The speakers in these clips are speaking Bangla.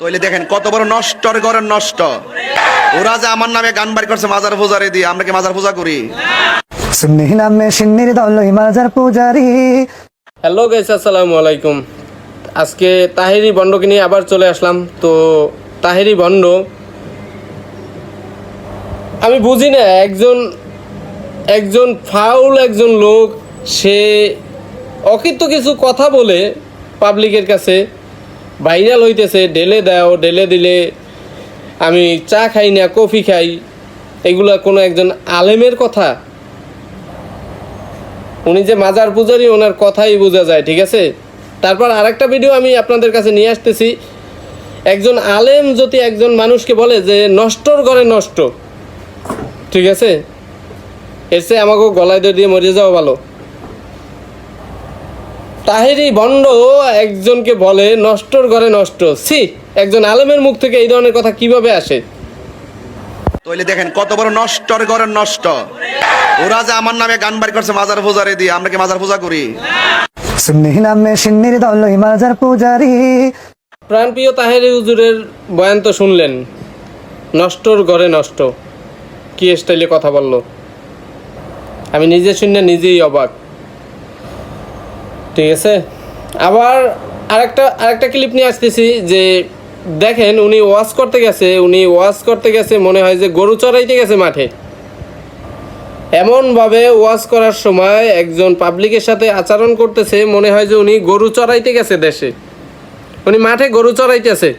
তইলে দেখেন কত বড় নষ্টর ঘরের নষ্ট। ওরা যে আমার নামে গান বাড়ি করছে মাজার পূজারি দিয়ে, আমরা কি মাজার পূজা করি? সুন্নি নামে সিন্নির দল মাজার পূজারি। হ্যালো গাইস, আসসালামু আলাইকুম। আজকে তাহেরি বন্ডকে নিয়ে আবার চলে আসলাম। তো তাহেরি বন্ড, আমি বুঝি না, একজন ফাউল একজন লোক, সে অকৃত কিছু কথা বলে পাবলিকের কাছে ভাইরাল হইতেছে। ঢেলে দাও, ঢেলে দিলে আমি চা খাই না কফি খাই, এগুলা কোনো একজন আলেমের কথা? উনি যে মাজার পূজারি, ওনার কথাই বোঝা যায়, ঠিক আছে। তারপর আরেকটা ভিডিও আমি আপনাদের কাছে নিয়ে আসতেছি। একজন আলেম যদি একজন মানুষকে বলে যে নষ্টর ঘরে নষ্ট, ঠিক আছে, এর চেয়ে আমাকেও গলায় দিয়ে মরে যাওয়া ভালো। তাহেরি বন্ড একজনকে বলে নষ্টর ঘরে নষ্ট। সি, একজন আলেমের মুখ থেকে এই ধরনের কথা কিভাবে আসে? তইলে দেখেন কত বড় নষ্টর ঘরের নষ্ট। ওরা যে আমার নামে গান বাড়ি করছে মাজার পূজারি দিয়ে, আমরা কি মাজার পূজা করি? সুন্নি নামে সিন্নির দল মাজার পূজারি। প্রাণপ্রিয় তাহেরি হুজুরের বয়ান তো শুনলেন, নষ্টর ঘরে নষ্ট, কি স্টাইলে কথা বললো। আমি নিজে শুনে নিজেই অবাক, ঠিক আছে। আবার আরেকটা ক্লিপ নিয়ে আসতেছি যে দেখেন, উনি ওয়াজ করতে গেছে, মনে হয় যে গরু চড়াইতে গেছে মাঠে। এমনভাবে ওয়াজ করার সময় একজন পাবলিকের সাথে আচরণ করতেছে, মনে হয় যে উনি গরু চড়াইতে গেছে দেশে, উনি মাঠে গরু চড়াইতেছে।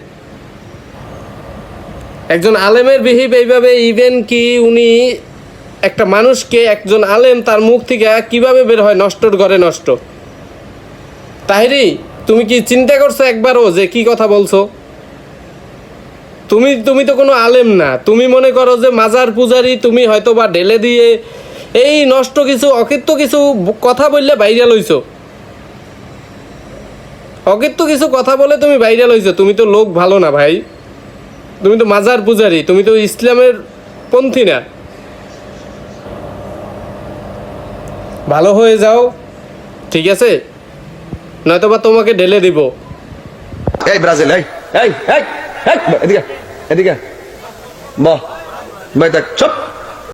একজন আলেমের বিহেভ এইভাবে, ইভেন কি উনি একটা মানুষকে, একজন আলেম তার মুখ থেকে কিভাবে বের হয় নষ্টর ঘরে নষ্ট। তাহেরি, তুমি কি চিন্তা করছো একবারও যে কি কথা বলছো? তুমি তো কোনো আলেম না, তুমি মনে করো যে মাজার পূজারি, তুমি হয়তো বা ঢেলে দিয়ে এই নষ্ট কিছু অকৃত্য কিছু কথা বললে ভাইরাল হইছো। অকৃত্য কিছু কথা বলে তুমি ভাইরাল হইছো। তুমি তো লোক ভালো না ভাই, তুমি তো মাজার পূজারি, তুমি তো ইসলামের পন্থী না। ভালো হয়ে যাও, ঠিক আছে, নয়তো বা তোমাকে ঢেলে দিব। এই ব্রাজিল, এই এই এই এদিকে এদিকে বাহ ভাই, দেখ চুপ।